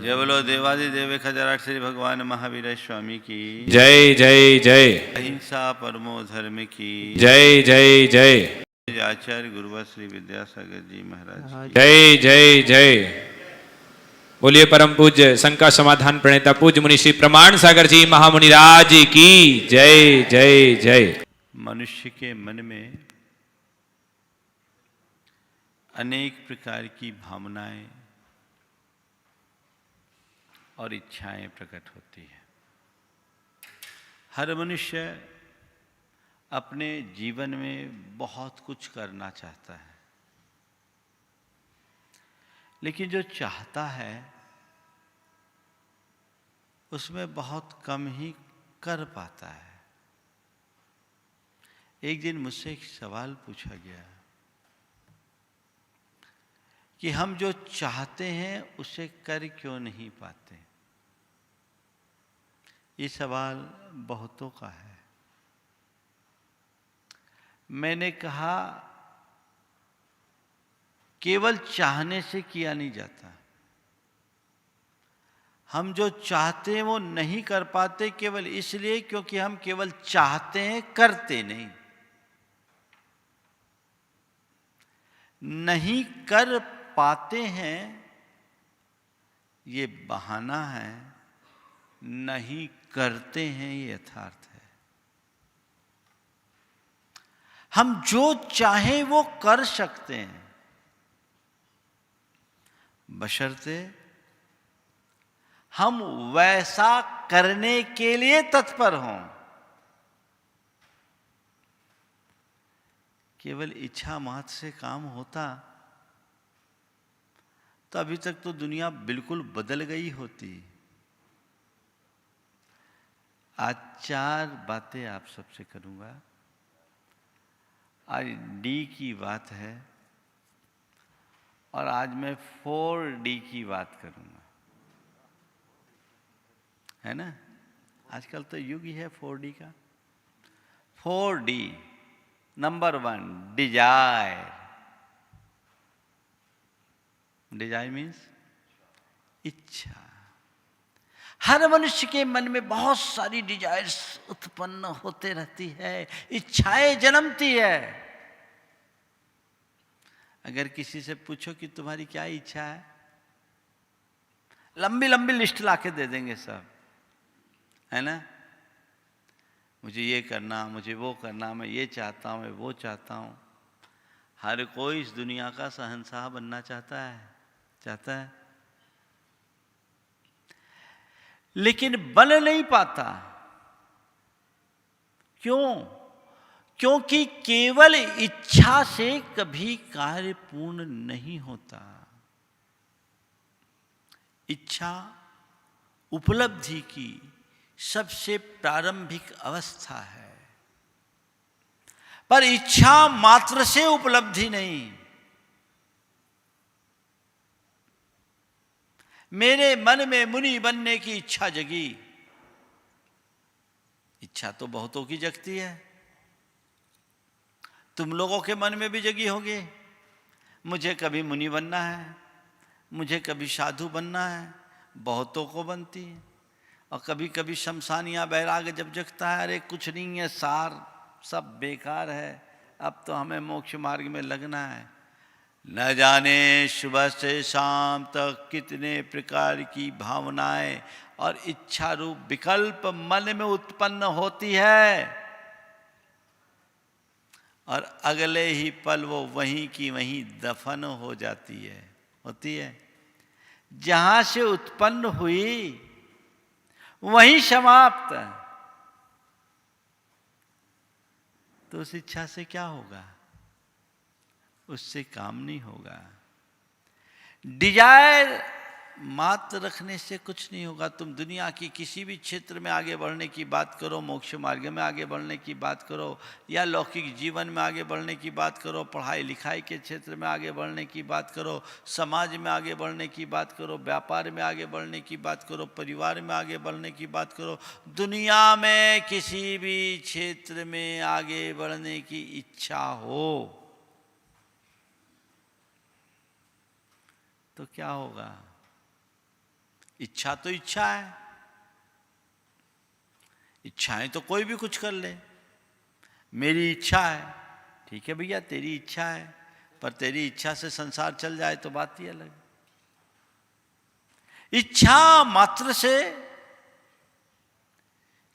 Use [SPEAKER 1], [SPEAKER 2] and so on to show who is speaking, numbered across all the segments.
[SPEAKER 1] जय बोलो देवादिदेव खजराट श्री भगवान महावीर स्वामी की
[SPEAKER 2] जय जय जय।
[SPEAKER 1] अहिंसा परमो धर्म की
[SPEAKER 2] जय जय जय।
[SPEAKER 1] आचार्य गुरुवर श्री विद्यासागर जी महाराज की
[SPEAKER 2] जय जय जय। बोलिए परम पूज्य शंका समाधान प्रणेता पूज्य मुनि श्री प्रमाण सागर जी महामुनिराज की जय जय जय।
[SPEAKER 1] मनुष्य के मन में अनेक प्रकार की भावनाएं और इच्छाएं प्रकट होती है। हर मनुष्य अपने जीवन में बहुत कुछ करना चाहता है, लेकिन जो चाहता है उसमें बहुत कम ही कर पाता है। एक दिन मुझसे एक सवाल पूछा गया कि हम जो चाहते हैं उसे कर क्यों नहीं पाते। ये सवाल बहुतों का है। मैंने कहा केवल चाहने से किया नहीं जाता। हम जो चाहते हैं वो नहीं कर पाते केवल इसलिए क्योंकि हम केवल चाहते हैं, करते नहीं। नहीं कर पाते हैं ये बहाना है, नहीं करते हैं ये यथार्थ है। हम जो चाहें वो कर सकते हैं, बशर्ते हम वैसा करने के लिए तत्पर हों। केवल इच्छा मात्र से काम होता तो अभी तक तो दुनिया बिल्कुल बदल गई होती। आज 4 बातें आप सबसे करूंगा। आज डी की बात है और आज मैं 4D की बात करूंगा, है ना। आजकल तो युग ही है 4D का। 4D। Number 1 Dzire. Dzire means इच्छा। हर मनुष्य के मन में बहुत सारी डिजायर्स उत्पन्न होते रहती है, इच्छाएं जन्मती है। अगर किसी से पूछो कि तुम्हारी क्या इच्छा है, लंबी लंबी लिस्ट लाके दे देंगे सब, है ना। मुझे ये करना, मुझे वो करना, मैं ये चाहता हूँ, मैं वो चाहता हूँ। हर कोई इस दुनिया का शहंशाह बनना चाहता है, लेकिन बन नहीं पाता। क्यों? क्योंकि केवल इच्छा से कभी कार्य पूर्ण नहीं होता। इच्छा उपलब्धि की सबसे प्रारंभिक अवस्था है, पर इच्छा मात्र से उपलब्धि नहीं। मेरे मन में मुनि बनने की इच्छा जगी। इच्छा तो बहुतों की जगती है, तुम लोगों के मन में भी जगी होगी। मुझे कभी मुनि बनना है, मुझे कभी साधु बनना है, बहुतों को बनती है। और कभी कभी शमशानिया बैराग जब जगता है, अरे कुछ नहीं है, सार सब बेकार है, अब तो हमें मोक्ष मार्ग में लगना है। न जाने सुबह से शाम तक कितने प्रकार की भावनाएं और इच्छा रूप विकल्प मन में उत्पन्न होती है, और अगले ही पल वो वहीं की वहीं दफन हो जाती है, होती है। जहां से उत्पन्न हुई वहीं समाप्त। तो उस इच्छा से क्या होगा? उससे काम नहीं होगा। डिजायर मात्र रखने से कुछ नहीं होगा। तुम दुनिया की किसी भी क्षेत्र में आगे बढ़ने की बात करो, मोक्ष मार्ग में आगे बढ़ने की बात करो, या लौकिक जीवन में आगे बढ़ने की बात करो, पढ़ाई लिखाई के क्षेत्र में आगे बढ़ने की बात करो, समाज में आगे बढ़ने की बात करो, व्यापार में आगे बढ़ने की बात करो, परिवार में आगे बढ़ने की बात करो, दुनिया में किसी भी क्षेत्र में आगे बढ़ने की इच्छा हो तो क्या होगा? इच्छा तो इच्छा है, इच्छाएं तो कोई भी कुछ कर ले। मेरी इच्छा है, ठीक है भैया तेरी इच्छा है, पर तेरी इच्छा से संसार चल जाए तो बात ही अलग। इच्छा मात्र से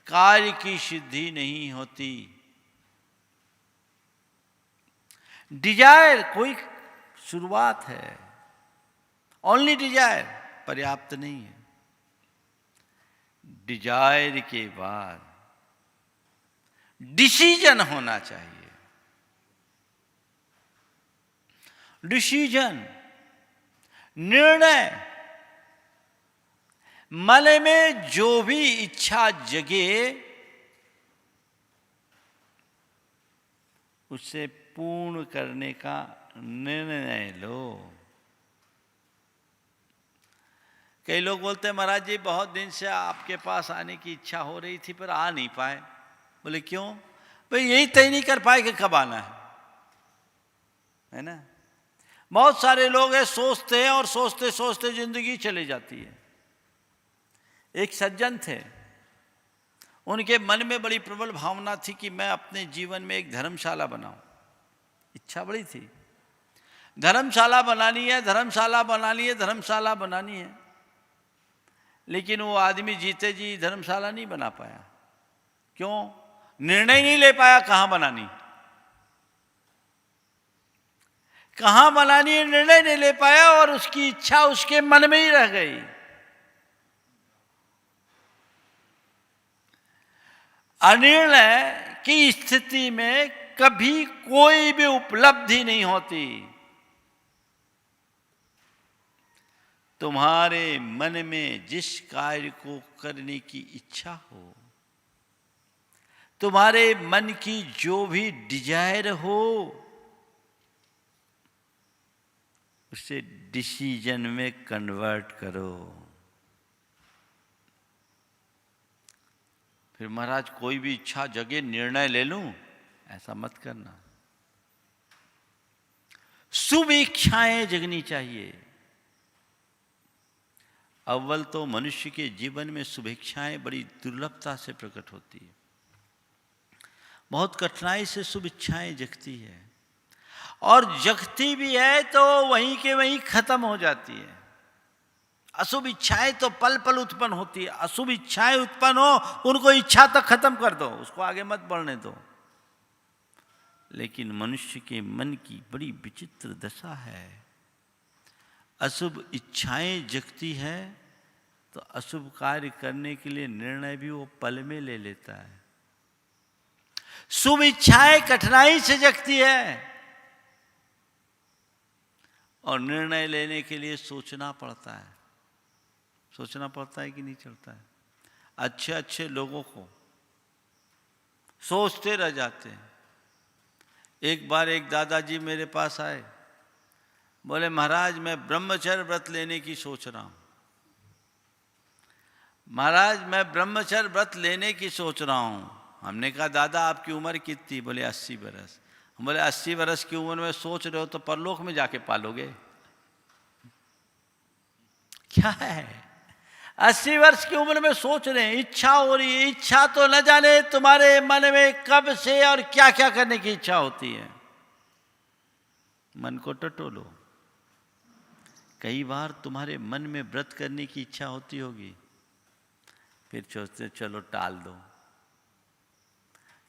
[SPEAKER 1] कार्य की सिद्धि नहीं होती। डिजायर कोई शुरुआत है, ओनली डिजायर पर्याप्त नहीं है। डिजायर के बाद डिसीजन होना चाहिए। डिसीजन, निर्णय। मन में जो भी इच्छा जगे उसे पूर्ण करने का निर्णय लो। कई लोग बोलते हैं महाराज जी बहुत दिन से आपके पास आने की इच्छा हो रही थी पर आ नहीं पाए। बोले क्यों? भाई यही तय नहीं कर पाए कि कब आना है ना। बहुत सारे लोग हैं सोचते हैं और सोचते सोचते जिंदगी चली जाती है। एक सज्जन थे, उनके मन में बड़ी प्रबल भावना थी कि मैं अपने जीवन में एक धर्मशाला बनाऊं। इच्छा बड़ी थी, धर्मशाला बनानी है, धर्मशाला बनानी है, धर्मशाला बनानी है। लेकिन वो आदमी जीते जी धर्मशाला नहीं बना पाया। क्यों? निर्णय नहीं ले पाया कहां बनानी, कहां बनानी है, निर्णय नहीं ले पाया और उसकी इच्छा उसके मन में ही रह गई। अनिर्णय की स्थिति में कभी कोई भी उपलब्धि नहीं होती। तुम्हारे मन में जिस कार्य को करने की इच्छा हो, तुम्हारे मन की जो भी डिजायर हो, उसे डिसीजन में कन्वर्ट करो। फिर महाराज कोई भी इच्छा जगे निर्णय ले लूं, ऐसा मत करना। शुभ इच्छाएं जगनी चाहिए। अव्वल तो मनुष्य के जीवन में शुभ इच्छाएं बड़ी दुर्लभता से प्रकट होती है। बहुत कठिनाई से शुभ इच्छाएं जगती है और जगती भी है तो वहीं के वहीं खत्म हो जाती है। अशुभ इच्छाएं तो पल पल उत्पन्न होती है। अशुभ इच्छाएं उत्पन्न हो उनको इच्छा तक खत्म कर दो, उसको आगे मत बढ़ने दो। लेकिन मनुष्य के मन की बड़ी विचित्र दशा है। अशुभ इच्छाएं जगती है तो अशुभ कार्य करने के लिए निर्णय भी वो पल में ले लेता है। शुभ इच्छाएं कठिनाई से जगती है और निर्णय लेने के लिए सोचना पड़ता है। सोचना पड़ता है कि नहीं चलता है? अच्छे अच्छे लोगों को सोचते रह जाते हैं। एक बार एक दादाजी मेरे पास आए, बोले महाराज मैं ब्रह्मचर्य व्रत लेने की सोच रहा हूं। महाराज मैं ब्रह्मचर्य व्रत लेने की सोच रहा हूं। हमने कहा दादा आपकी उम्र कितनी? बोले 80 बरस। हम बोले 80 बरस की उम्र में सोच रहे हो तो परलोक में जाके पालोगे क्या है? 80 वर्ष की उम्र में सोच रहे हैं, इच्छा हो रही है। इच्छा तो न जाने तुम्हारे मन में कब से और क्या क्या करने की इच्छा होती है। मन को टटोलो। कई बार तुम्हारे मन में व्रत करने की इच्छा होती होगी, फिर सोचते चलो टाल दो।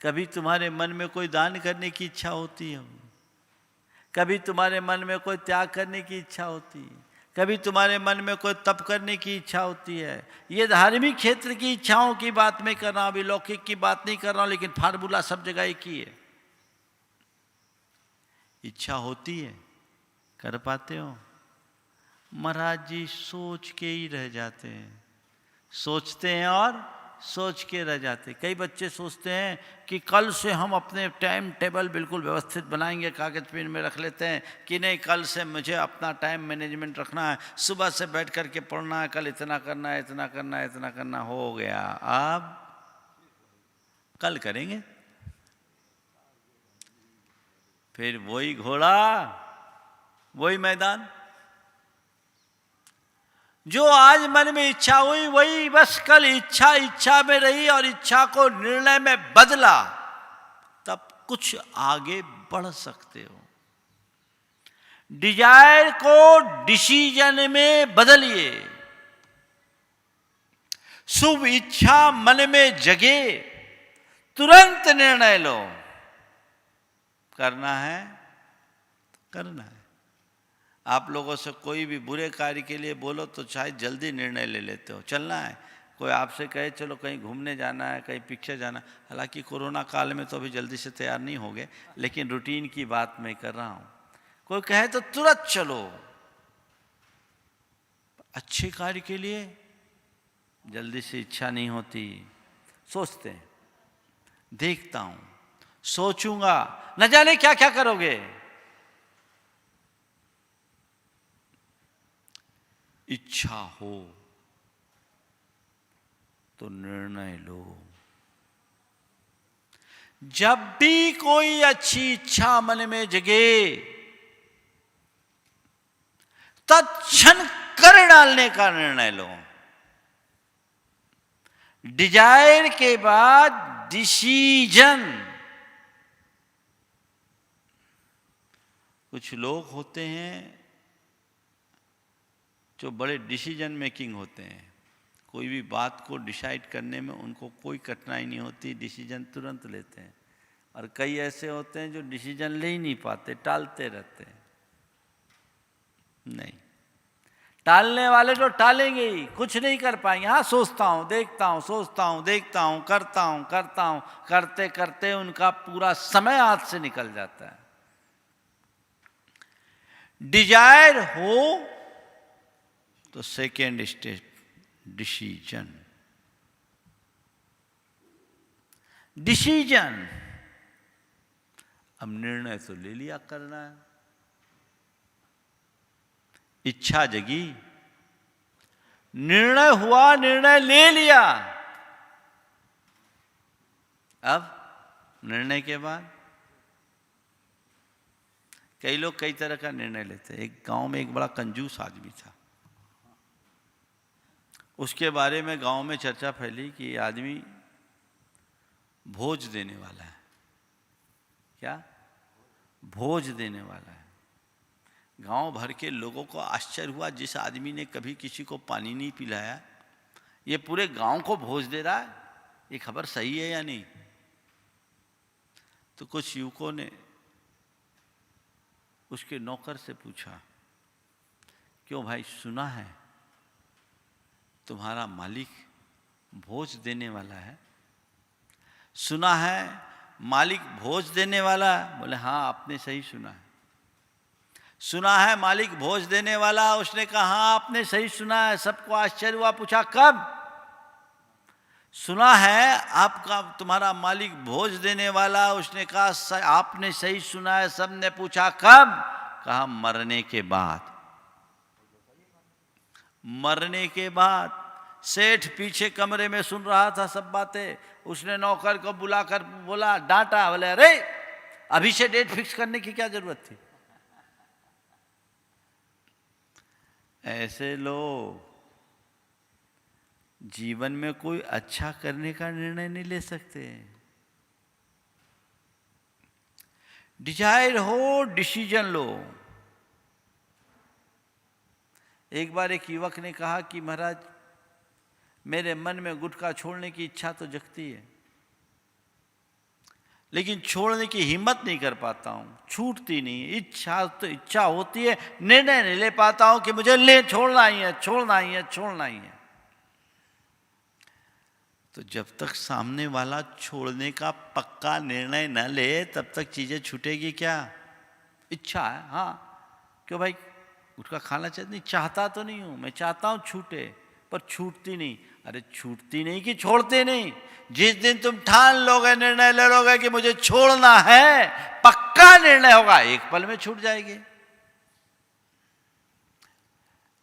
[SPEAKER 1] कभी तुम्हारे मन में कोई दान करने की इच्छा होती है, कभी तुम्हारे मन में कोई त्याग करने की इच्छा होती है, कभी तुम्हारे मन में कोई तप करने की इच्छा होती है। ये धार्मिक क्षेत्र की इच्छाओं की बात मैं कर रहा हूं, अभी लौकिक की बात नहीं कर रहा हूं, लेकिन फार्मूला सब जगह एक ही है। इच्छा होती है, कर पाते हो? महाराज जी सोच के ही रह जाते हैं। सोचते हैं और सोच के रह जाते। कई बच्चे सोचते हैं कि कल से हम अपने टाइम टेबल बिल्कुल व्यवस्थित बनाएंगे, कागज पेन में रख लेते हैं कि नहीं कल से मुझे अपना टाइम मैनेजमेंट रखना है, सुबह से बैठ करके पढ़ना है, कल इतना करना है, इतना करना है, इतना करना। हो गया, अब कल करेंगे। फिर वही घोड़ा वही मैदान। जो आज मन में इच्छा हुई वही बस कल इच्छा इच्छा में रही और इच्छा को निर्णय में बदला, तब कुछ आगे बढ़ सकते हो। डिजायर को डिसीजन में बदलिए। शुभ इच्छा मन में जगे, तुरंत निर्णय लो। करना है करना है। आप लोगों से कोई भी बुरे कार्य के लिए बोलो तो शायद जल्दी निर्णय ले लेते हो, चलना है। कोई आपसे कहे चलो कहीं घूमने जाना है, कहीं पिक्चर जाना है, हालांकि कोरोना काल में तो अभी जल्दी से तैयार नहीं हो गए, लेकिन रूटीन की बात मैं कर रहा हूं। कोई कहे तो तुरंत चलो। अच्छे कार्य के लिए जल्दी से इच्छा नहीं होती, सोचते हैं, देखता हूं, सोचूंगा, न जाने क्या क्या करोगे। इच्छा हो तो निर्णय लो। जब भी कोई अच्छी इच्छा मन में जगे, तत्क्षण कर डालने का निर्णय लो। डिजायर के बाद डिसीजन। कुछ लोग होते हैं जो बड़े डिसीजन मेकिंग होते हैं, कोई भी बात को डिसाइड करने में उनको कोई कठिनाई नहीं होती, डिसीजन तुरंत लेते हैं। और कई ऐसे होते हैं जो डिसीजन ले ही नहीं पाते, टालते रहते हैं। नहीं, टालने वाले तो टालेंगे ही, कुछ नहीं कर पाएंगे। हाँ, सोचता हूँ, देखता हूँ, सोचता हूँ, देखता हूँ, करता हूँ, करते करते उनका पूरा समय हाथ से निकल जाता है। डिजायर हो तो सेकेंड स्टेज डिसीजन। डिसीजन, अब निर्णय तो ले लिया करना है। इच्छा जगी, निर्णय हुआ, निर्णय ले लिया। अब निर्णय के बाद कई लोग कई तरह का निर्णय लेते हैं। एक गांव में एक बड़ा कंजूस आदमी था। उसके बारे में गांव में चर्चा फैली कि ये आदमी भोज देने वाला है। क्या? भोज देने वाला है। गांव भर के लोगों को आश्चर्य हुआ, जिस आदमी ने कभी किसी को पानी नहीं पिलाया, ये पूरे गांव को भोज दे रहा है, ये खबर सही है या नहीं? तो कुछ युवकों ने उसके नौकर से पूछा, क्यों भाई, सुना है तुम्हारा मालिक भोज देने वाला है? सुना है मालिक भोज देने वाला? बोले हाँ, आपने सही सुना है। सुना है मालिक भोज देने वाला? उसने कहा हाँ, आपने सही सुना है। सबको आश्चर्य हुआ, पूछा कब? सुना है आपका तुम्हारा मालिक भोज देने वाला? उसने कहा आपने सही सुना है। सबने पूछा कब? कहा मरने के बाद। मरने के बाद। सेठ पीछे कमरे में सुन रहा था सब बातें। उसने नौकर को बुलाकर बोला, डांटा, बोले अरे अभी से डेट फिक्स करने की क्या जरूरत थी? ऐसे लोग जीवन में कोई अच्छा करने का निर्णय नहीं ले सकते। डिजायर हो, डिसीजन लो। एक बार एक युवक ने कहा कि महाराज, मेरे मन में गुटखा छोड़ने की इच्छा तो जगती है, लेकिन छोड़ने की हिम्मत नहीं कर पाता हूं, छूटती नहीं। इच्छा तो इच्छा होती है, निर्णय नहीं ले पाता हूं कि मुझे ले छोड़ना ही है, छोड़ना ही है, छोड़ना ही है। तो जब तक सामने वाला छोड़ने का पक्का निर्णय न ले, तब तक चीजें छूटेगी क्या? इच्छा है, हाँ, क्यों भाई गुटखा खाना चाहिए? नहीं, चाहता तो नहीं हूं, मैं चाहता हूं छूटे, पर छूटती नहीं। अरे छूटती नहीं कि छोड़ते नहीं। जिस दिन तुम ठान लोगे, निर्णय ले लोगे कि मुझे छोड़ना है, पक्का निर्णय होगा, एक पल में छूट जाएगी।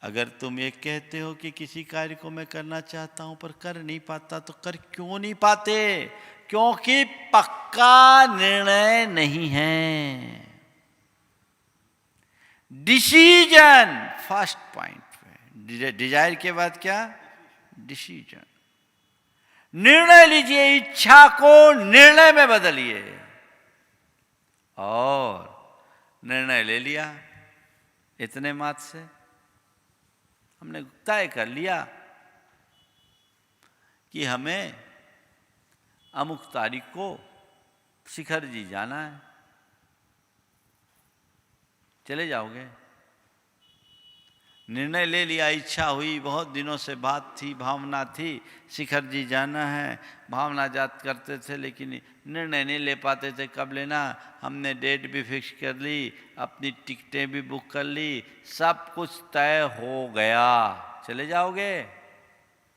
[SPEAKER 1] अगर तुम ये कहते हो कि किसी कार्य को मैं करना चाहता हूं पर कर नहीं पाता, तो कर क्यों नहीं पाते? क्योंकि पक्का निर्णय नहीं है। डिसीजन फर्स्ट पॉइंट पे, डिजायर के बाद क्या? डिसीजन। निर्णय लीजिए, इच्छा को निर्णय में बदलिए। और निर्णय ले लिया, इतने मात्र से हमने तय कर लिया कि हमें अमुक तारीख को शिखर जी जाना है। चले जाओगे। निर्णय ले लिया, इच्छा हुई, बहुत दिनों से बात थी, भावना थी, शिखर जी जाना है। भावना जात करते थे लेकिन निर्णय नहीं ले पाते थे। कब लेना? हमने डेट भी फिक्स कर ली, अपनी टिकटें भी बुक कर ली, सब कुछ तय हो गया। चले जाओगे,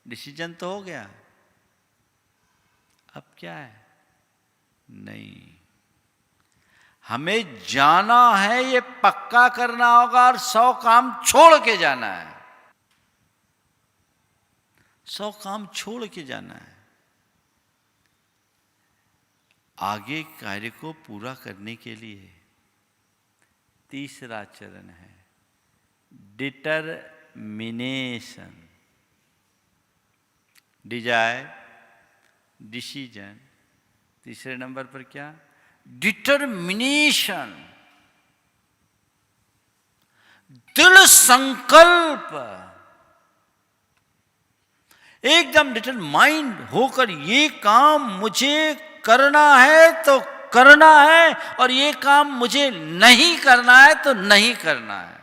[SPEAKER 1] डिसीजन तो हो गया। अब क्या है? नहीं, हमें जाना है, ये पक्का करना होगा और 100 काम छोड़ के जाना है। 100 काम छोड़ के जाना है। आगे कार्य को पूरा करने के लिए तीसरा चरण है डिटरमिनेशन। डिजायर, डिसीजन, तीसरे नंबर पर क्या? डिटरमिनेशन, दृढ़ संकल्प। एकदम डिटरमाइंड होकर ये काम मुझे करना है तो करना है, और ये काम मुझे नहीं करना है तो नहीं करना है।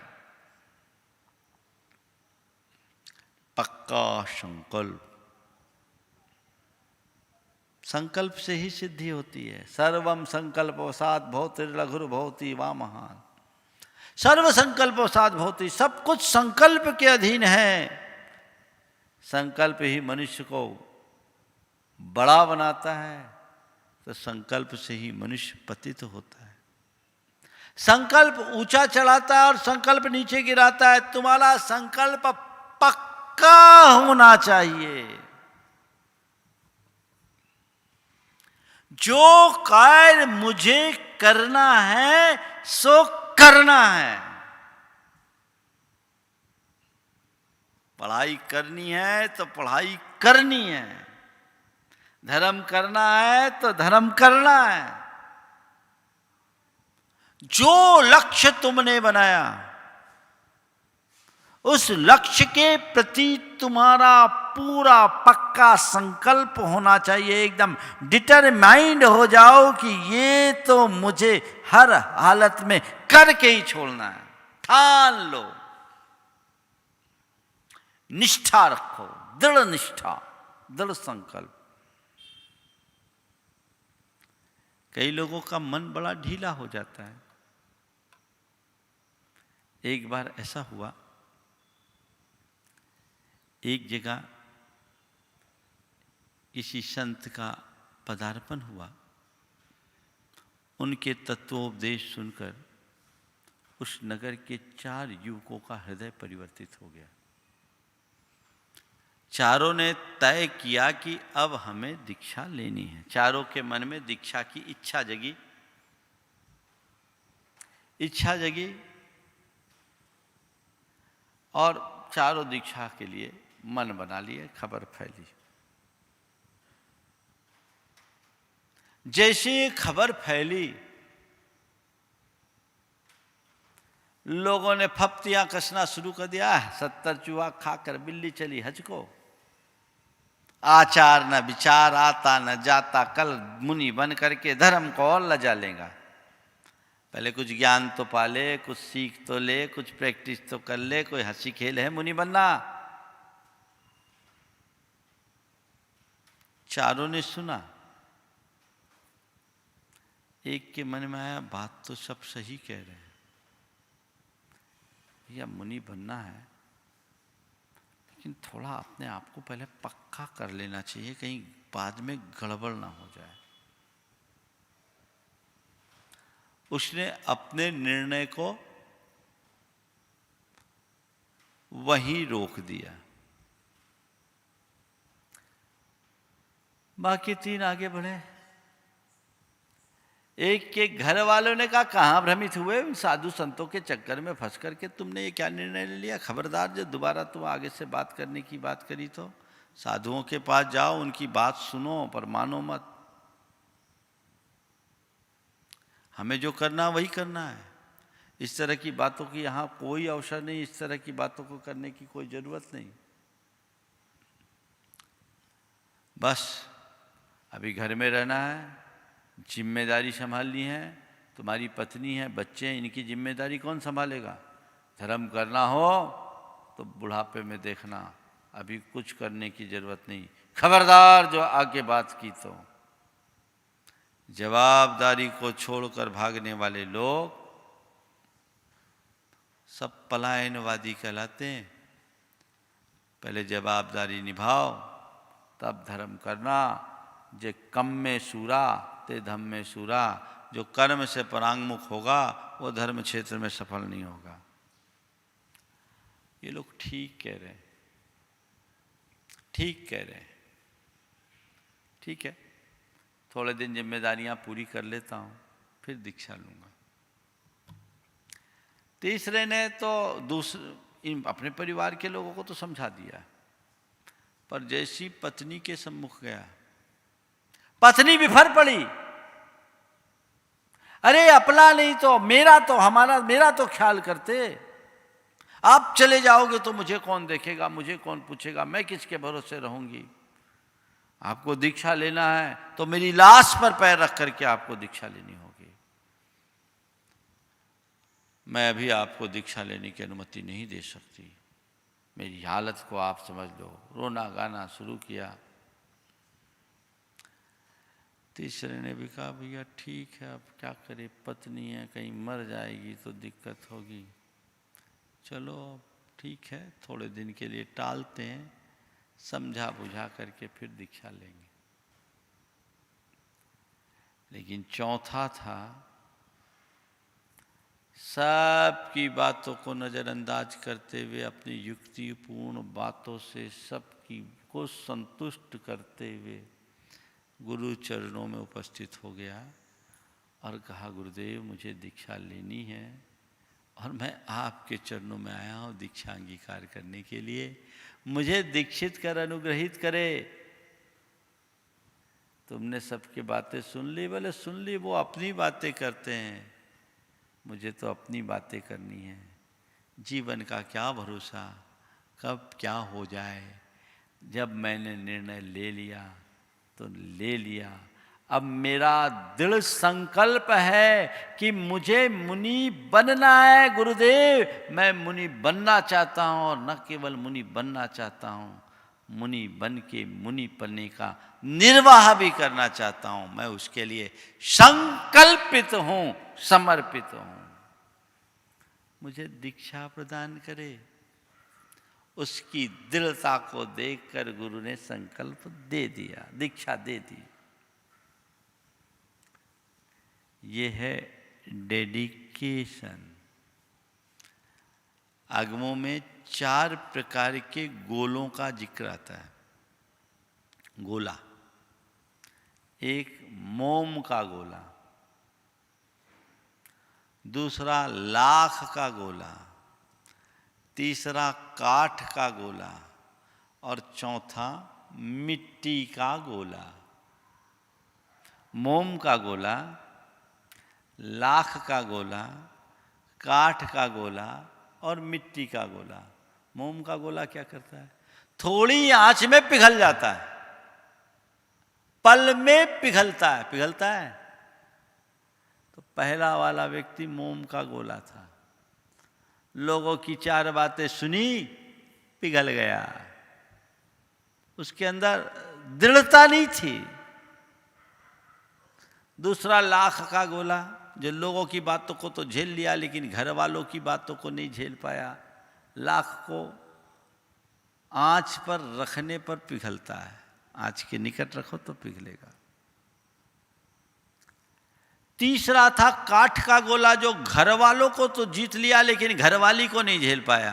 [SPEAKER 1] पक्का संकल्प। संकल्प से ही सिद्धि होती है। सर्वम संकल्पवशात भवतिर्लघुर भवति वा महान। सर्व संकल्पवशात भवति, सब कुछ संकल्प के अधीन है। संकल्प ही मनुष्य को बड़ा बनाता है, तो संकल्प से ही मनुष्य पतित होता है। संकल्प ऊंचा चढ़ाता है और संकल्प नीचे गिराता है। तुम्हारा संकल्प पक्का होना चाहिए। जो कार्य मुझे करना है सो करना है। पढ़ाई करनी है तो पढ़ाई करनी है। धर्म करना है तो धर्म करना है। जो लक्ष्य तुमने बनाया उस लक्ष्य के प्रति तुम्हारा पूरा पक्का संकल्प होना चाहिए। एकदम डिटरमाइंड हो जाओ कि ये तो मुझे हर हालत में करके ही छोड़ना है। ठान लो, निष्ठा रखो, दृढ़ निष्ठा, दृढ़ संकल्प। कई लोगों का मन बड़ा ढीला हो जाता है। एक बार ऐसा हुआ, एक जगह किसी संत का पदार्पण हुआ। उनके तत्वोपदेश सुनकर उस नगर के 4 युवकों का हृदय परिवर्तित हो गया। चारों ने तय किया कि अब हमें दीक्षा लेनी है। चारों के मन में दीक्षा की इच्छा जगी। और चारों दीक्षा के लिए मन बना लिए। खबर फैली। जैसे खबर फैली, लोगों ने फप्तियां कसना शुरू कर दिया। 70 चूहा खाकर बिल्ली चली हज को। आचार न विचार, आता न जाता, कल मुनि बन करके धर्म को और लजा लेगा। पहले कुछ ज्ञान तो पाले, कुछ सीख तो ले, कुछ प्रैक्टिस तो कर ले। कोई हंसी खेल है मुनि बनना? चारों ने सुना। एक के मन में आया, बात तो सब सही कह रहे हैं, या मुनि बनना है लेकिन थोड़ा अपने आप को पहले पक्का कर लेना चाहिए, कहीं बाद में गड़बड़ ना हो जाए। उसने अपने निर्णय को वहीं रोक दिया। बाकी 3 आगे बढ़े। एक के घर वालों ने कहा, कहाँ भ्रमित हुए उन साधु संतों के चक्कर में फंस करके तुमने ये क्या निर्णय ले लिया? खबरदार, जो दोबारा तुम आगे से बात करने की बात करी तो साधुओं के पास जाओ, उनकी बात सुनो, पर मानो मत। हमें जो करना वही करना है। इस तरह की बातों की यहाँ कोई अवसर नहीं, इस तरह की बातों को करने की कोई जरूरत नहीं। बस अभी घर में रहना है, जिम्मेदारी संभालनी है। तुम्हारी पत्नी है, बच्चे हैं, इनकी जिम्मेदारी कौन संभालेगा? धर्म करना हो तो बुढ़ापे में देखना, अभी कुछ करने की जरूरत नहीं। खबरदार जो आगे बात की तो। जवाबदारी को छोड़कर भागने वाले लोग सब पलायनवादी कहलाते हैं। पहले जवाबदारी निभाओ, तब धर्म करना। जे कम में सूरा ते धम में सूरा। जो कर्म से परांगमुख होगा वो धर्म क्षेत्र में सफल नहीं होगा। ये लोग ठीक कह रहे हैं, ठीक कह रहे हैं। ठीक है, थोड़े दिन जिम्मेदारियां पूरी कर लेता हूं, फिर दीक्षा लूंगा। तीसरे ने तो अपने परिवार के लोगों को तो समझा दिया, पर जैसी पत्नी के सम्मुख गया, पत्नी बिफर पड़ी। अरे अपना नहीं तो मेरा तो, हमारा मेरा तो ख्याल करते। आप चले जाओगे तो मुझे कौन देखेगा, मुझे कौन पूछेगा, मैं किसके भरोसे रहूंगी? आपको दीक्षा लेना है तो मेरी लाश पर पैर रख करके आपको दीक्षा लेनी होगी। मैं अभी आपको दीक्षा लेने की अनुमति नहीं दे सकती। मेरी हालत को आप समझ लो। रोना गाना शुरू किया। तीसरे ने भी कहा, भैया ठीक है, अब क्या करे, पत्नी है, कहीं मर जाएगी तो दिक्कत होगी। चलो ठीक है, थोड़े दिन के लिए टालते हैं, समझा बुझा करके फिर दीक्षा लेंगे। लेकिन चौथा था, सबकी बातों को नज़रअंदाज करते हुए, अपनी युक्तिपूर्ण बातों से सबकी को संतुष्ट करते हुए गुरु चरणों में उपस्थित हो गया और कहा, गुरुदेव मुझे दीक्षा लेनी है और मैं आपके चरणों में आया हूँ दीक्षा अंगीकार करने के लिए। मुझे दीक्षित कर अनुग्रहित करे। तुमने सबकी बातें सुन ली? बोले सुन ली, वो अपनी बातें करते हैं, मुझे तो अपनी बातें करनी है। जीवन का क्या भरोसा, कब क्या हो जाए। जब मैंने निर्णय ले लिया तो ले लिया। अब मेरा दृढ़ संकल्प है कि मुझे मुनि बनना है गुरुदेव। मैं मुनि बनना चाहता हूँ, और न केवल मुनि बनना चाहता हूँ, मुनि बन के मुनि बनने का निर्वाह भी करना चाहता हूँ। मैं उसके लिए संकल्पित हूँ, समर्पित हूँ। मुझे दीक्षा प्रदान करे। उसकी दृढ़ता को देखकर गुरु ने संकल्प दे दिया, दीक्षा दे दी। ये है डेडिकेशन। आगमों में 4 प्रकार के गोलों का जिक्र आता है। गोला, एक मोम का गोला, दूसरा लाख का गोला, तीसरा काठ का गोला और चौथा मिट्टी का गोला। मोम का गोला, लाख का गोला, काठ का गोला और मिट्टी का गोला। मोम का गोला क्या करता है? थोड़ी आंच में पिघल जाता है, पल में पिघलता है। पिघलता है तो पहला वाला व्यक्ति मोम का गोला था। लोगों की 4 बातें सुनी, पिघल गया। उसके अंदर दृढ़ता नहीं थी। दूसरा लाख का गोला, जो लोगों की बातों को तो झेल लिया लेकिन घर वालों की बातों को नहीं झेल पाया। लाख को आंच पर रखने पर पिघलता है, आंच के निकट रखो तो पिघलेगा। तीसरा था काठ का गोला, जो घर वालों को तो जीत लिया लेकिन घरवाली को नहीं झेल पाया।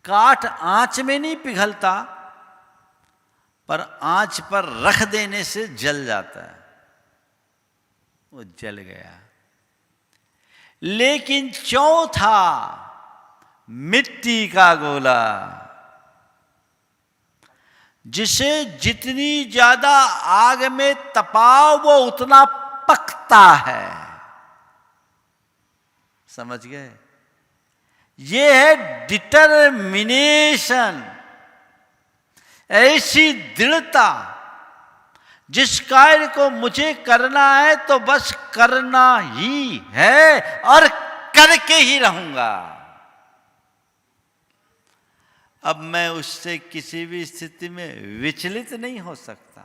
[SPEAKER 1] काठ आंच में नहीं पिघलता, पर आंच पर रख देने से जल जाता है, वो जल गया। लेकिन चौथा मिट्टी का गोला, जिसे जितनी ज्यादा आग में तपाओ वो उतना पकता है। समझ गए? ये है डिटरमिनेशन, ऐसी दृढ़ता, जिस कार्य को मुझे करना है तो बस करना ही है और करके ही रहूंगा। अब मैं उससे किसी भी स्थिति में विचलित नहीं हो सकता।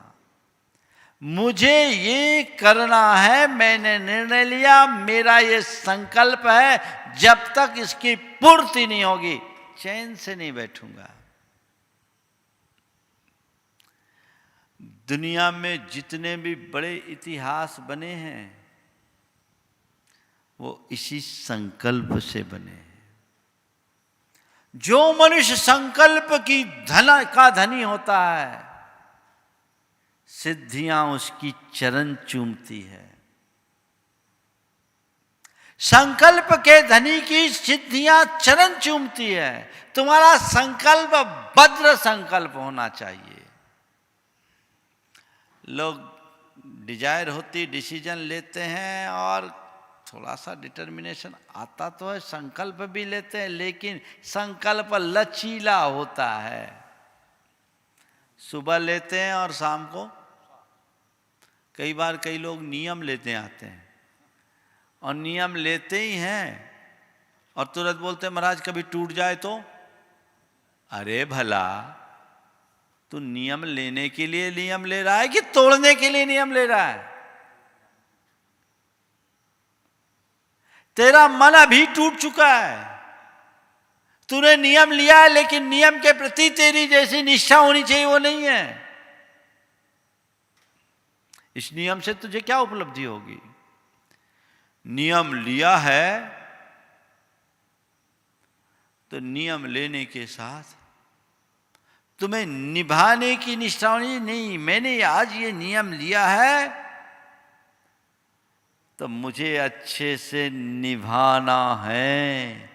[SPEAKER 1] मुझे ये करना है, मैंने निर्णय लिया, मेरा ये संकल्प है, जब तक इसकी पूर्ति नहीं होगी चैन से नहीं बैठूंगा। दुनिया में जितने भी बड़े इतिहास बने हैं वो इसी संकल्प से बने हैं। जो मनुष्य संकल्प की धनी होता है, सिद्धियां उसकी चरण चूमती है। संकल्प के धनी की सिद्धियां चरण चूमती है। तुम्हारा संकल्प भद्र संकल्प होना चाहिए। लोग डिजायर होती, डिसीजन लेते हैं और थोड़ा सा डिटर्मिनेशन आता तो है, संकल्प भी लेते हैं, लेकिन संकल्प लचीला होता है। सुबह लेते हैं और शाम को, कई बार कई लोग नियम लेते आते हैं और नियम लेते ही हैं और तुरंत बोलते हैं महाराज कभी टूट जाए तो। अरे भला, तू नियम लेने के लिए नियम ले रहा है कि तोड़ने के लिए नियम ले रहा है? तेरा मन अभी टूट चुका है। तूने नियम लिया है, लेकिन नियम के प्रति तेरी जैसी निष्ठा होनी चाहिए वो नहीं है। इस नियम से तुझे क्या उपलब्धि होगी? नियम लिया है तो नियम लेने के साथ तुम्हें निभाने की निष्ठा होनी नहीं। मैंने आज ये नियम लिया है तो मुझे अच्छे से निभाना है,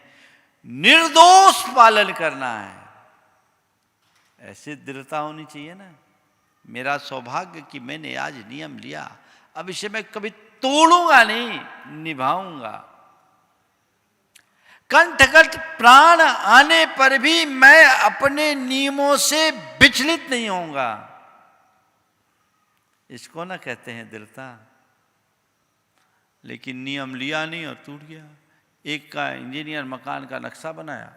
[SPEAKER 1] निर्दोष पालन करना है। ऐसी दृढ़ता होनी चाहिए ना। मेरा सौभाग्य कि मैंने आज नियम लिया, अब इसे मैं कभी तोड़ूंगा नहीं, निभाऊंगा। कंठगत प्राण आने पर भी मैं अपने नियमों से विचलित नहीं होऊंगा। इसको ना कहते हैं दृढ़ता। लेकिन नियम लिया नहीं और टूट गया। एक का इंजीनियर मकान का नक्शा बनाया,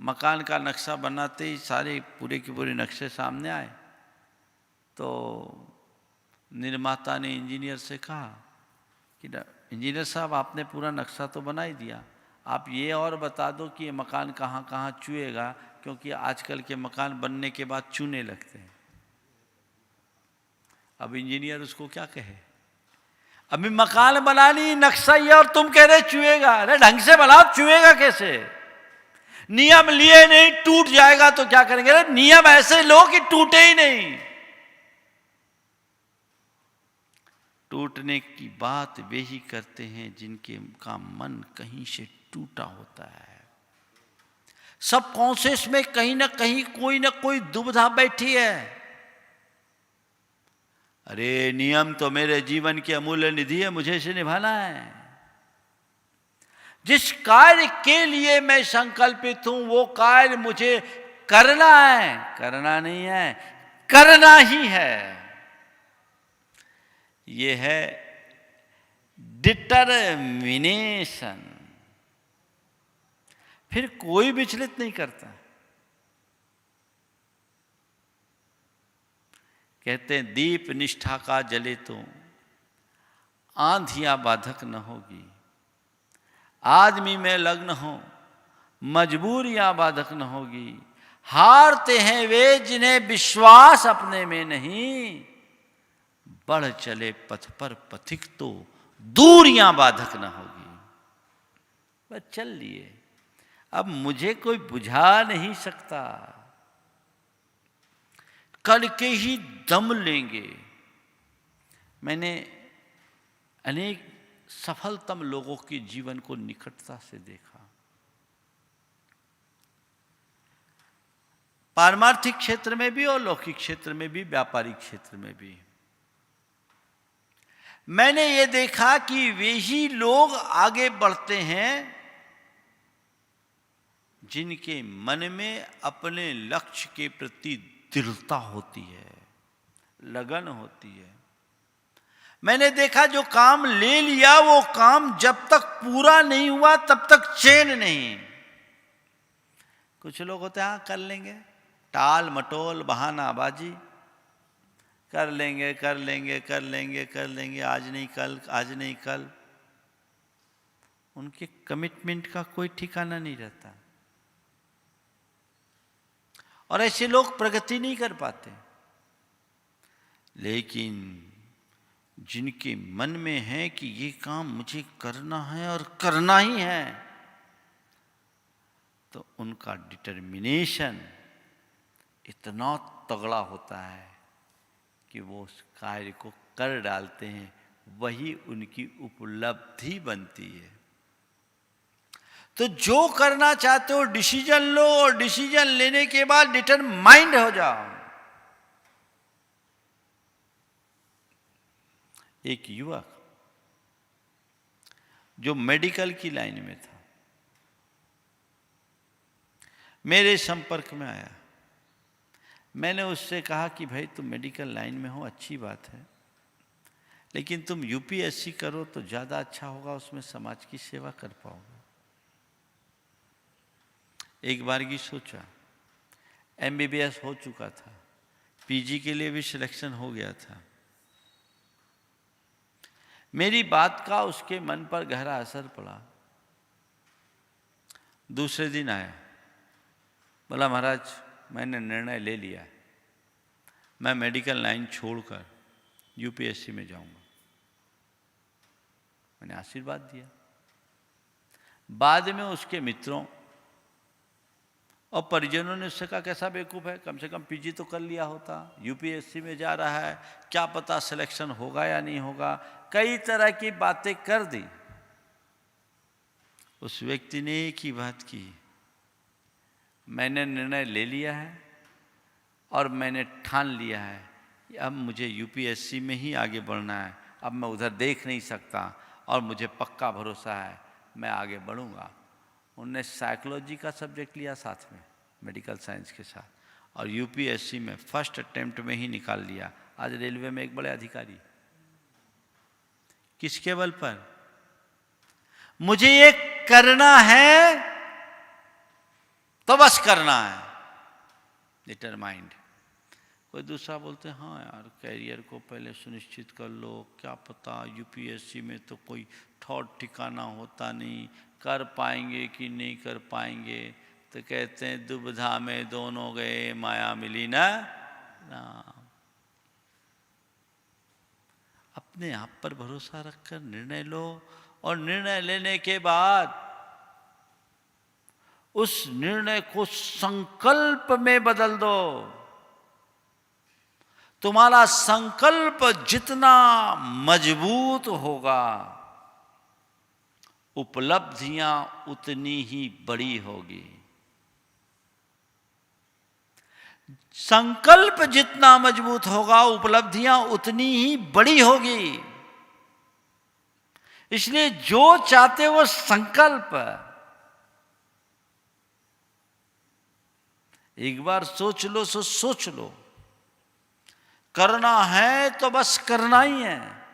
[SPEAKER 1] मकान का नक्शा बनाते ही सारे पूरे के पूरे नक्शे सामने आए तो निर्माता ने इंजीनियर से कहा कि इंजीनियर साहब आपने पूरा नक्शा तो बना ही दिया, आप ये और बता दो कि ये मकान कहाँ कहाँ चुएगा, क्योंकि आजकल के मकान बनने के बाद चूने लगते हैं। अब इंजीनियर उसको क्या कहे? अभी मकान बनानी नक्शा ही और तुम कह रहे चुएगा। अरे ढंग से बनाओ, चुएगा कैसे? नियम लिए नहीं, टूट जाएगा तो क्या करेंगे? अरे नियम ऐसे लो कि टूटे ही नहीं। टूटने की बात वे ही करते हैं जिनके का मन कहीं से टूटा होता है। सब कॉन्शियस में कहीं ना कहीं कोई ना कोई दुविधा बैठी है। अरे नियम तो मेरे जीवन की अमूल्य निधि है, मुझे इसे निभाना है। जिस कार्य के लिए मैं संकल्पित हूं वो कार्य मुझे करना है, करना नहीं है, करना ही है। ये है डिटरमिनेशन। फिर कोई विचलित नहीं करता। कहते हैं दीप निष्ठा का जले तो आंधियां बाधक न होगी। आदमी में लग्न हो मजबूरियां बाधक न होगी। हारते हैं वे जिन्हें विश्वास अपने में नहीं। बढ़ चले पथ पर पथिक तो दूरियां बाधक न होगी। बस चल लिए, अब मुझे कोई बुझा नहीं सकता। करके ही दम लेंगे। मैंने अनेक सफलतम लोगों के जीवन को निकटता से देखा। पारमार्थिक क्षेत्र में भी और लौकिक क्षेत्र में भी, व्यापारिक क्षेत्र में भी। मैंने ये देखा कि वे ही लोग आगे बढ़ते हैं जिनके मन में अपने लक्ष्य के प्रति दृढ़ता होती है, लगन होती है। मैंने देखा जो काम ले लिया वो काम जब तक पूरा नहीं हुआ तब तक चैन नहीं। कुछ लोग होते हैं, हाँ कर लेंगे, टाल मटोल बहानाबाजी, कर लेंगे कर लेंगे कर लेंगे कर लेंगे, आज नहीं कल, आज नहीं कल। उनके कमिटमेंट का कोई ठिकाना नहीं रहता और ऐसे लोग प्रगति नहीं कर पाते। लेकिन जिनके मन में है कि ये काम मुझे करना है और करना ही है, तो उनका डिटर्मिनेशन इतना तगड़ा होता है कि वो उस कार्य को कर डालते हैं। वही उनकी उपलब्धि बनती है। तो जो करना चाहते हो डिसीजन लो और डिसीजन लेने के बाद डिटरमाइंड हो जाओ। एक युवक जो मेडिकल की लाइन में था मेरे संपर्क में आया। मैंने उससे कहा कि भाई तुम मेडिकल लाइन में हो, अच्छी बात है, लेकिन तुम यूपीएससी करो तो ज़्यादा अच्छा होगा, उसमें समाज की सेवा कर पाओगे। एक बार की सोचा, एमबीबीएस हो चुका था, पीजी के लिए भी सिलेक्शन हो गया था। मेरी बात का उसके मन पर गहरा असर पड़ा। दूसरे दिन आया, बोला महाराज मैंने निर्णय ले लिया, मैं मेडिकल लाइन छोड़कर यूपीएससी में जाऊंगा। मैंने आशीर्वाद दिया। बाद में उसके मित्रों और परिजनों ने उससे कहा कैसा बेवकूफ़ है, कम से कम पीजी तो कर लिया होता, यूपीएससी में जा रहा है, क्या पता सिलेक्शन होगा या नहीं होगा। कई तरह की बातें कर दी। उस व्यक्ति ने एक ही बात की, मैंने निर्णय ले लिया है और मैंने ठान लिया है कि अब मुझे यूपीएससी में ही आगे बढ़ना है, अब मैं उधर देख नहीं सकता और मुझे पक्का भरोसा है मैं आगे बढ़ूंगा। उनने साइकोलॉजी का सब्जेक्ट लिया साथ में मेडिकल साइंस के साथ, और यूपीएससी में फर्स्ट अटेम्प्ट में ही निकाल लिया। आज रेलवे में एक बड़े अधिकारी। किसके बल पर? मुझे ये करना है तो बस करना है, डिटरमाइंड। कोई दूसरा बोलते हैं हाँ यार कैरियर को पहले सुनिश्चित कर लो, क्या पता यूपीएससी में तो कोई ठौर ठिकाना होता नहीं, कर पाएंगे कि नहीं कर पाएंगे। तो कहते हैं दुविधा में दोनों गए, माया मिली ना राम। अपने आप पर भरोसा रखकर निर्णय लो और निर्णय लेने के बाद उस निर्णय को संकल्प में बदल दो। तुम्हारा संकल्प जितना मजबूत होगा उपलब्धियां उतनी ही बड़ी होगी। संकल्प जितना मजबूत होगा उपलब्धियां उतनी ही बड़ी होगी। इसलिए जो चाहते वो संकल्प, एक बार सोच लो सो सोच लो, करना है तो बस करना ही है।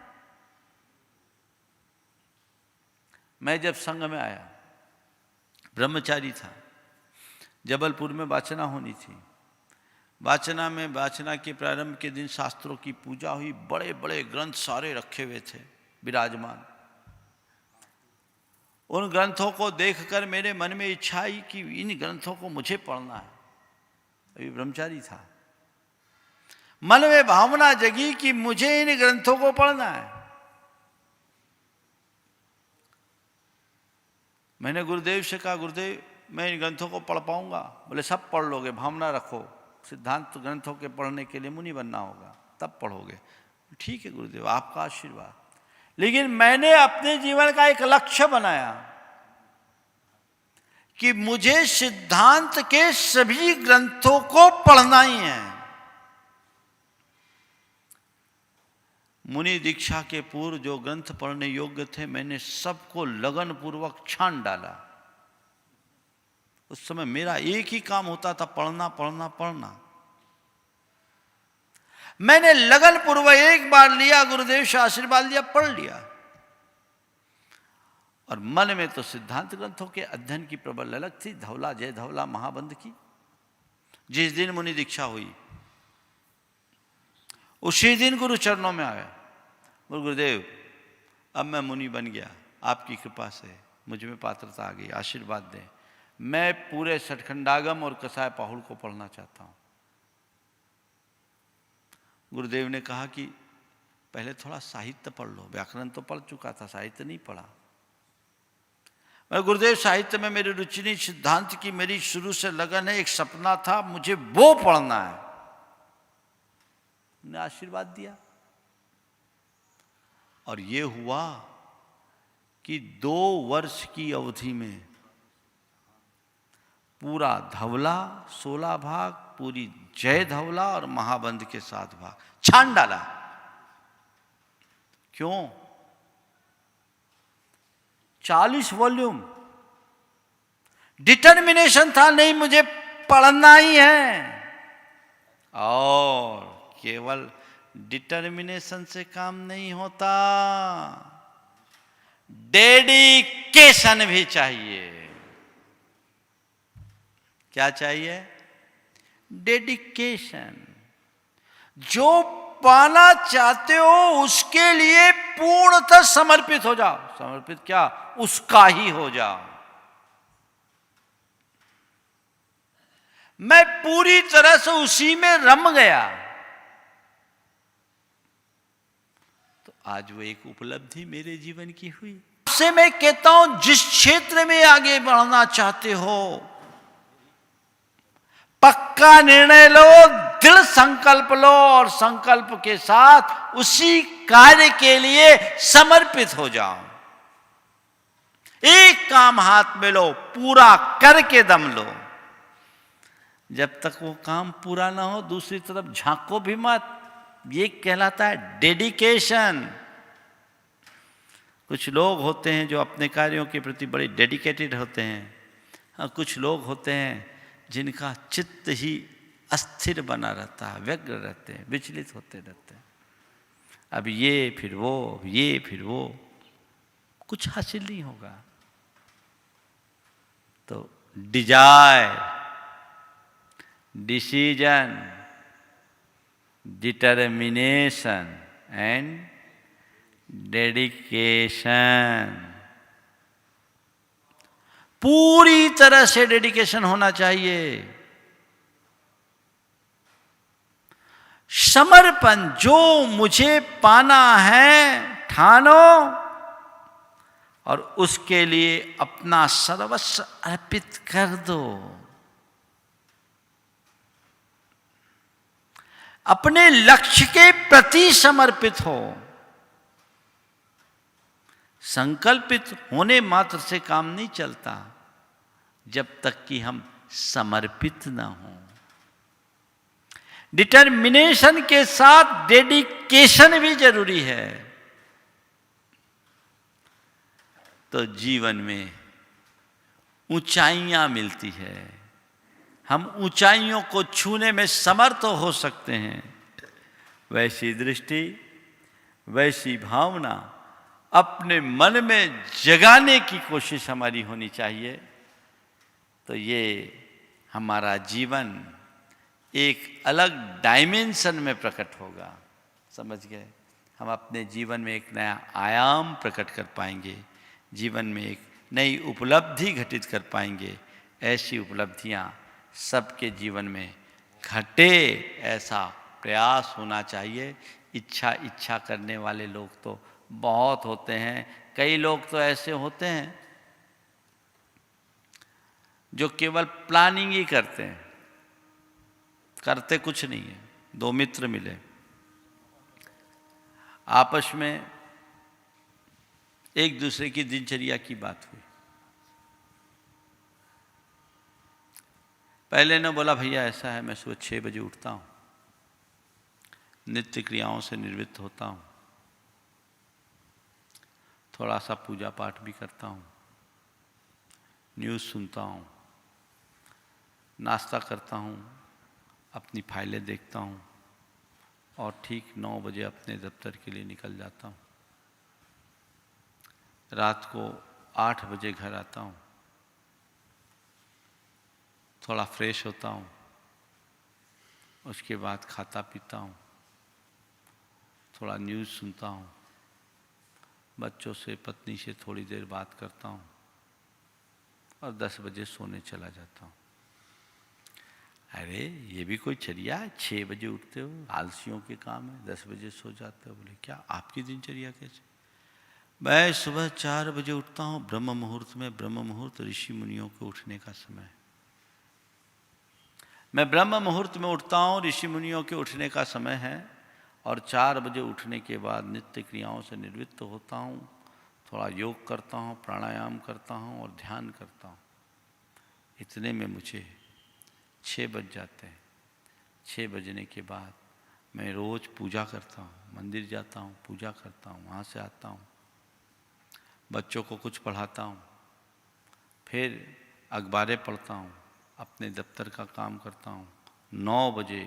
[SPEAKER 1] मैं जब संघ में आया, ब्रह्मचारी था, जबलपुर में वाचना होनी थी। वाचना के प्रारंभ के दिन शास्त्रों की पूजा हुई, बड़े बड़े ग्रंथ सारे रखे हुए थे विराजमान। उन ग्रंथों को देखकर मेरे मन में इच्छा आई कि इन ग्रंथों को मुझे पढ़ना है। अभी ब्रह्मचारी था, मन में भावना जगी कि मुझे इन ग्रंथों को पढ़ना है। मैंने गुरुदेव से कहा गुरुदेव मैं इन ग्रंथों को पढ़ पाऊंगा? बोले सब पढ़ लोगे, भावना रखो। सिद्धांत ग्रंथों के पढ़ने के लिए मुनि बनना होगा, तब पढ़ोगे। ठीक है गुरुदेव, आपका आशीर्वाद। लेकिन मैंने अपने जीवन का एक लक्ष्य बनाया कि मुझे सिद्धांत के सभी ग्रंथों को पढ़ना ही है। मुनि दीक्षा के पूर्व जो ग्रंथ पढ़ने योग्य थे, मैंने सबको लगन पूर्वक छान डाला। उस समय मेरा एक ही काम होता था, पढ़ना पढ़ना पढ़ना। मैंने लगन पूर्वक एक बार लिया, गुरुदेव से आशीर्वाद लिया, पढ़ लिया, और मन में तो सिद्धांत ग्रंथों के अध्ययन की प्रबल ललक थी। धवला जय धवला महाबंध की। जिस दिन मुनि दीक्षा हुई उसी दिन गुरु चरणों में आया, बोल गुरुदेव अब मैं मुनि बन गया, आपकी कृपा से मुझ में पात्रता आ गई, आशीर्वाद दें। मैं पूरे सठखंडागम और कसाय पाहुल को पढ़ना चाहता हूं। गुरुदेव ने कहा कि पहले थोड़ा साहित्य पढ़ लो। व्याकरण तो पढ़ चुका था, साहित्य नहीं पढ़ा। मैं गुरुदेव साहित्य में मेरी रुचि नहीं, सिद्धांत की मेरी शुरू से लगन है, एक सपना था, मुझे वो पढ़ना है। उन्हें आशीर्वाद दिया और ये हुआ कि 2 वर्ष की अवधि में पूरा धवला 16 भाग, पूरी जय धवला और महाबंध के 7 भाग छान डाला। क्यों? 40 वॉल्यूम। डिटर्मिनेशन था, नहीं मुझे पढ़ना ही है। और केवल डिटर्मिनेशन से काम नहीं होता, डेडिकेशन भी चाहिए। क्या चाहिए? डेडिकेशन। जो पाना चाहते हो उसके लिए पूर्णतः समर्पित हो जाओ। समर्पित क्या? उसका ही हो जाओ। मैं पूरी तरह से उसी में रम गया। तो आज वो एक उपलब्धि मेरे जीवन की हुई। से मैं कहता हूं, जिस क्षेत्र में आगे बढ़ना चाहते हो, पक्का निर्णय लो, दृढ़ संकल्प लो और संकल्प के साथ उसी कार्य के लिए समर्पित हो जाओ। एक काम हाथ में लो, पूरा करके दम लो। जब तक वो काम पूरा ना हो दूसरी तरफ झांको भी मत। ये कहलाता है डेडिकेशन। कुछ लोग होते हैं जो अपने कार्यों के प्रति बड़े डेडिकेटेड होते हैं। हाँ, कुछ लोग होते हैं जिनका चित्त ही अस्थिर बना रहता है, व्यग्र रहते हैं, विचलित होते रहते हैं। अब ये फिर वो, ये फिर वो, कुछ हासिल नहीं होगा। तो desire, decision, determination and dedication, पूरी तरह से डेडिकेशन होना चाहिए। समर्पण, जो मुझे पाना है ठानो और उसके लिए अपना सर्वस्व अर्पित कर दो। अपने लक्ष्य के प्रति समर्पित हो। संकल्पित होने मात्र से काम नहीं चलता जब तक कि हम समर्पित ना हो। डिटर्मिनेशन के साथ डेडिकेशन भी जरूरी है। तो जीवन में ऊंचाइयां मिलती है। हम ऊंचाइयों को छूने में समर्थ हो सकते हैं। वैसी दृष्टि, वैसी भावना अपने मन में जगाने की कोशिश हमारी होनी चाहिए। तो ये हमारा जीवन एक अलग डायमेंशन में प्रकट होगा। समझ गए? हम अपने जीवन में एक नया आयाम प्रकट कर पाएंगे, जीवन में एक नई उपलब्धि घटित कर पाएंगे। ऐसी उपलब्धियां सबके जीवन में घटे, ऐसा प्रयास होना चाहिए। इच्छा करने वाले लोग तो बहुत होते हैं। कई लोग तो ऐसे होते हैं जो केवल प्लानिंग ही करते हैं। करते कुछ नहीं है। दो मित्र मिले, आपस में एक दूसरे की दिनचर्या की बात हुई। पहले ने बोला भैया ऐसा है, मैं सुबह 6 बजे उठता हूँ, नित्य क्रियाओं से निवृत्त होता हूँ, थोड़ा सा पूजा पाठ भी करता हूँ, न्यूज़ सुनता हूँ, नाश्ता करता हूँ, अपनी फाइलें देखता हूँ और ठीक 9 बजे अपने दफ्तर के लिए निकल जाता हूँ। रात को 8 बजे घर आता हूँ, थोड़ा फ्रेश होता हूँ, उसके बाद खाता पीता हूँ, थोड़ा न्यूज़ सुनता हूँ, बच्चों से पत्नी से थोड़ी देर बात करता हूँ और 10 बजे सोने चला जाता हूँ। अरे ये भी कोई चर्या है? 6 बजे उठते हो, आलसियों के काम है, 10 बजे सो जाते हो। बोले क्या आपकी दिनचर्या कैसे? मैं सुबह 4 बजे उठता हूँ ब्रह्म मुहूर्त में। ब्रह्म मुहूर्त ऋषि मुनियों के उठने का समय है। मैं ब्रह्म मुहूर्त में उठता हूँ, ऋषि मुनियों के उठने का समय है, और 4 बजे उठने के बाद नित्य क्रियाओं से निवृत्त होता हूँ, थोड़ा योग करता हूँ, प्राणायाम करता हूँ और ध्यान करता हूँ। इतने में मुझे 6 बज जाते हैं। 6 बजने के बाद मैं रोज़ पूजा करता हूँ, मंदिर जाता हूँ, पूजा करता हूँ, वहाँ से आता हूँ, बच्चों को कुछ पढ़ाता हूँ, फिर अखबारें पढ़ता हूँ, अपने दफ्तर का काम करता हूँ। 9 बजे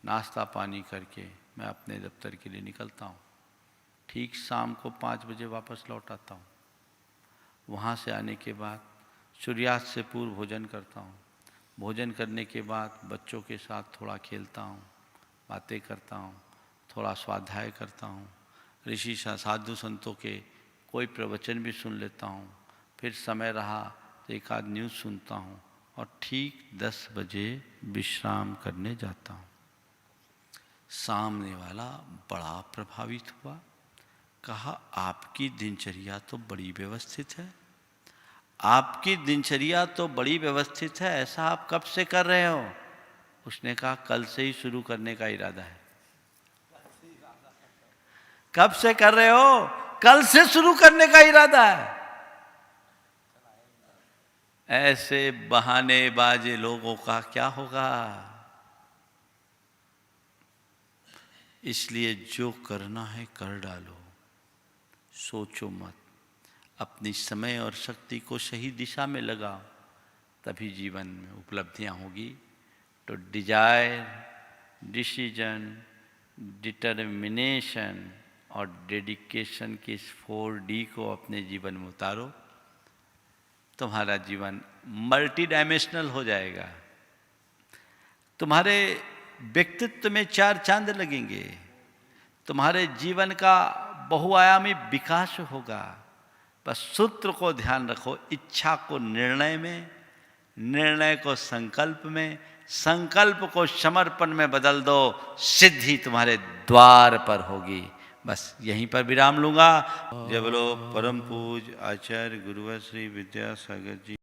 [SPEAKER 1] नाश्ता पानी करके मैं अपने दफ्तर के लिए निकलता हूँ। ठीक शाम को 5 बजे वापस लौट आता हूँ। वहाँ से आने के बाद सूर्यास्त से पूर्व भोजन करता हूँ। भोजन करने के बाद बच्चों के साथ थोड़ा खेलता हूँ, बातें करता हूँ, थोड़ा स्वाध्याय करता हूँ, ऋषि साधु संतों के कोई प्रवचन भी सुन लेता हूँ। फिर समय रहा तो एक आध न्यूज़ सुनता हूँ और ठीक 10 बजे विश्राम करने जाता हूँ। सामने वाला बड़ा प्रभावित हुआ, कहा आपकी दिनचर्या तो बड़ी व्यवस्थित है, आपकी दिनचर्या तो बड़ी व्यवस्थित है, ऐसा आप कब से कर रहे हो? उसने कहा कल से ही शुरू करने का इरादा है। कब से कर रहे हो? कल से शुरू करने का इरादा है। ऐसे बहानेबाज लोगों का क्या होगा? इसलिए जो करना है कर डालो, सोचो मत, अपनी समय और शक्ति को सही दिशा में लगाओ, तभी जीवन में उपलब्धियां होगी। तो डिजायर, डिसीजन, डिटर्मिनेशन और डेडिकेशन के इस 4D को अपने जीवन में उतारो, तुम्हारा जीवन मल्टी डायमेंशनल हो जाएगा। तुम्हारे व्यक्तित्व में 4 चांद लगेंगे, तुम्हारे जीवन का बहुआयामी विकास होगा। बस सूत्र को ध्यान रखो, इच्छा को निर्णय में, निर्णय को संकल्प में, संकल्प को समर्पण में बदल दो, सिद्धि तुम्हारे द्वार पर होगी। बस यहीं पर विराम लूंगा। जय बोलो परम पूज आचार्य गुरुवर श्री विद्यासागर जी।